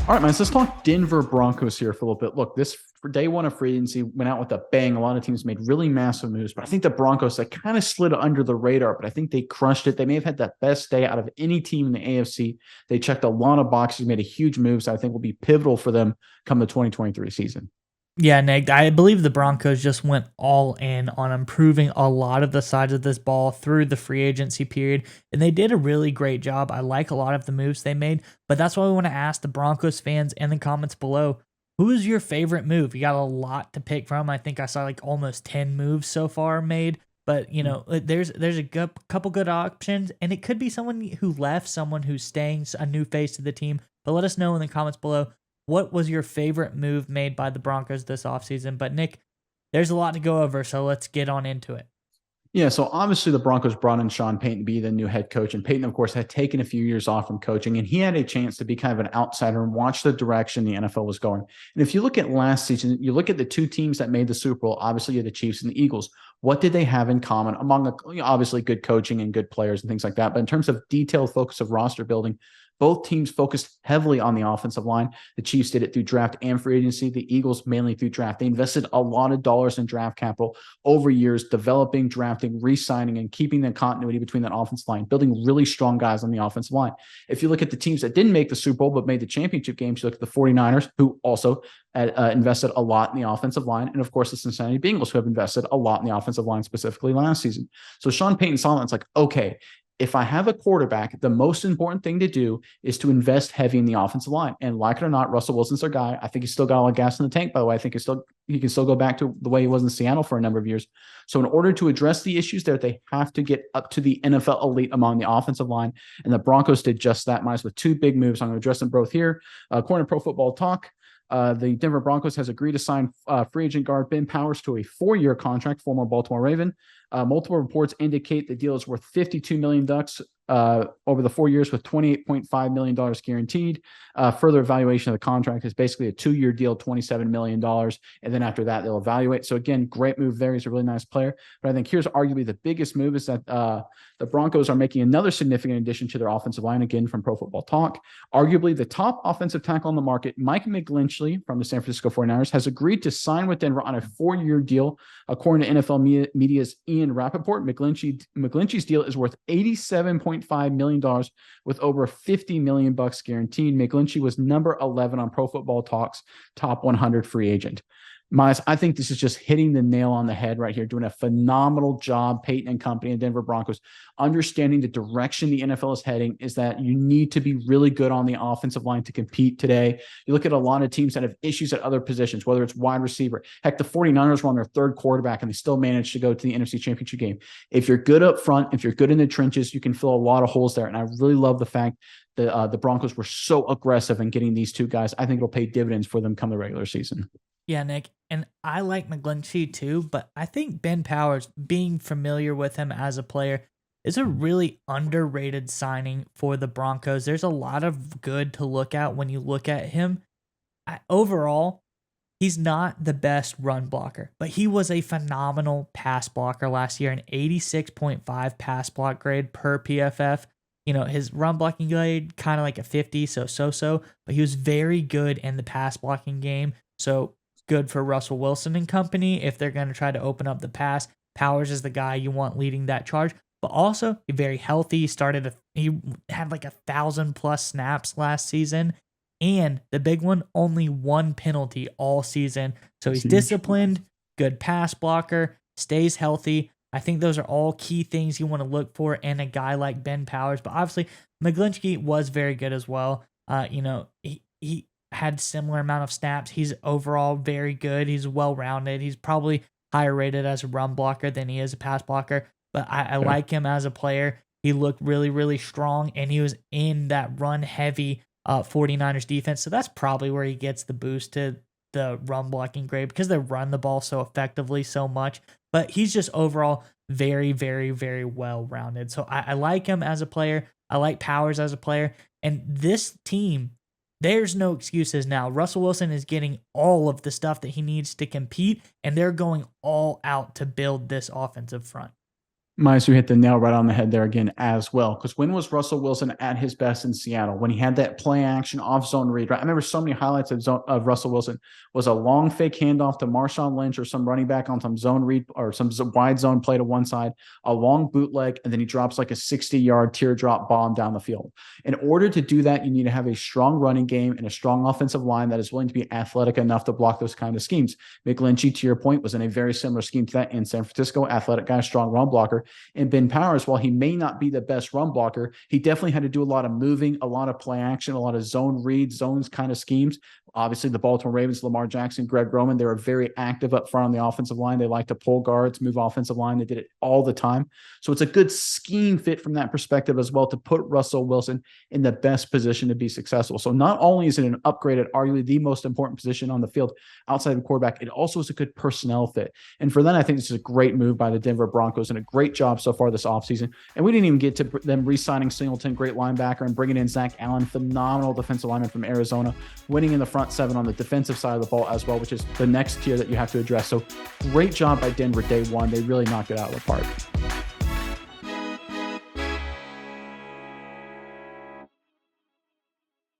All right, man. So let's talk Denver Broncos here for a little bit. Look, this for day one of free agency went out with a bang. A lot of teams made really massive moves, but I think the Broncos that kind of slid under the radar, but I think they crushed it. They may have had the best day out of any team in the AFC. They checked a lot of boxes, made a huge moves. I think will be pivotal for them come the 2023 season. Yeah, Nick, I believe the Broncos just went all in on improving a lot of the sides of this ball through the free agency period, and they did a really great job. I like a lot of the moves they made, but that's why we want to ask the Broncos fans in the comments below, who is your favorite move? You got a lot to pick from. I think I saw like almost 10 moves so far made, but there's a couple good options, and it could be someone who left, someone who's staying, a new face to the team. But let us know in the comments below, what was your favorite move made by the Broncos this offseason? But Nick, there's a lot to go over, so let's get on into it. Yeah, so obviously the Broncos brought in Sean Payton to be the new head coach, and Payton, of course, had taken a few years off from coaching, and he had a chance to be kind of an outsider and watch the direction the NFL was going. And if you look at last season, you look at the two teams that made the Super Bowl. Obviously, you had the Chiefs and the Eagles. What did they have in common among obviously good coaching and good players and things like that? But in terms of detailed focus of roster building, both teams focused heavily on the offensive line. The Chiefs did it through draft and free agency. The Eagles mainly through draft. They invested a lot of dollars in draft capital over years, developing, drafting, re-signing, and keeping the continuity between that offensive line, building really strong guys on the offensive line. If you look at the teams that didn't make the Super Bowl but made the championship games, you look at the 49ers, who also invested a lot in the offensive line, and of course the Cincinnati Bengals, who have invested a lot in the offensive line specifically last season. So Sean Payton saw that, it's like, okay, if I have a quarterback, the most important thing to do is to invest heavy in the offensive line. And like it or not, Russell Wilson's their guy. I think he's still got a lot of gas in the tank, by the way. I think he can still go back to the way he was in Seattle for a number of years. So in order to address the issues there, they have to get up to the NFL elite among the offensive line. And the Broncos did just that, minus with two big moves. I'm going to address them both here. According to Pro Football Talk, the Denver Broncos has agreed to sign free agent guard Ben Powers to a 4-year contract, former Baltimore Raven. Multiple reports indicate the deal is worth $52 million over the 4 years with $28.5 million guaranteed. Further evaluation of the contract is basically a 2-year deal, $27 million. And then after that, they'll evaluate. So again, great move there. He's a really nice player. But I think here's arguably the biggest move is that the Broncos are making another significant addition to their offensive line, again from Pro Football Talk. Arguably the top offensive tackle on the market, Mike McGlinchey from the San Francisco 49ers, has agreed to sign with Denver on a 4-year deal. According to NFL Media's Ian Rappaport, McGlinchey's deal is worth $87.5 million with over $50 million guaranteed. McGlinchey was number 11 on Pro Football Talk's top 100 free agent. Miles, I think this is just hitting the nail on the head right here, doing a phenomenal job, Peyton and company and Denver Broncos, understanding the direction the NFL is heading is that you need to be really good on the offensive line to compete today. You look at a lot of teams that have issues at other positions, whether it's wide receiver. Heck, the 49ers were on their third quarterback and they still managed to go to the NFC Championship game. If you're good up front, if you're good in the trenches, you can fill a lot of holes there. And I really love the fact that the Broncos were so aggressive in getting these two guys. I think it'll pay dividends for them come the regular season. Yeah, Nick, and I like McGlinchey too, but I think Ben Powers, being familiar with him as a player, is a really underrated signing for the Broncos. There's a lot of good to look at when you look at him. Overall, he's not the best run blocker, but he was a phenomenal pass blocker last year, an 86.5 pass block grade per PFF. His run blocking grade kind of like a 50, so, but he was very good in the pass blocking game. So good for Russell Wilson and company if they're going to try to open up the pass. Powers is the guy you want leading that charge, but also very healthy. He had like 1,000+ snaps last season, and the big one, only one penalty all season. So he's disciplined, good pass blocker, stays healthy. I think those are all key things you want to look for in a guy like Ben Powers. But obviously, McGlinchey was very good as well. He had similar amount of snaps. He's overall very good. He's well-rounded. He's probably higher rated as a run blocker than he is a pass blocker, but I like him as a player. He looked really, really strong, and he was in that run-heavy 49ers defense, so that's probably where he gets the boost to the run blocking grade because they run the ball so effectively so much, but he's just overall very, very, very well-rounded. So I like him as a player. I like Powers as a player, and this team, there's no excuses now. Russell Wilson is getting all of the stuff that he needs to compete, and they're going all out to build this offensive front. Miles, you hit the nail right on the head there again as well. Because when was Russell Wilson at his best in Seattle? When he had that play action off zone read, right? I remember so many highlights of Russell Wilson was a long fake handoff to Marshawn Lynch or some running back on some zone read or some wide zone play to one side, a long bootleg, and then he drops like a 60-yard teardrop bomb down the field. In order to do that, you need to have a strong running game and a strong offensive line that is willing to be athletic enough to block those kind of schemes. McGlinchey, to your point, was in a very similar scheme to that in San Francisco. Athletic guy, strong run blocker. And Ben Powers, while he may not be the best run blocker, he definitely had to do a lot of moving, a lot of play action, a lot of zone reads, zones kind of schemes. Obviously, the Baltimore Ravens, Lamar Jackson, Greg Roman, they were very active up front on the offensive line. They like to pull guards, move offensive line. They did it all the time. So it's a good scheme fit from that perspective as well to put Russell Wilson in the best position to be successful. So not only is it an upgraded, arguably the most important position on the field outside of the quarterback, it also is a good personnel fit. And for them, I think this is a great move by the Denver Broncos and a great job so far this offseason. And we didn't even get to them re-signing Singleton, great linebacker, and bringing in Zach Allen, phenomenal defensive lineman from Arizona, winning in the front seven on the defensive side of the ball as well, which is the next tier that you have to address. So great job by Denver day one. They really knocked it out of the park.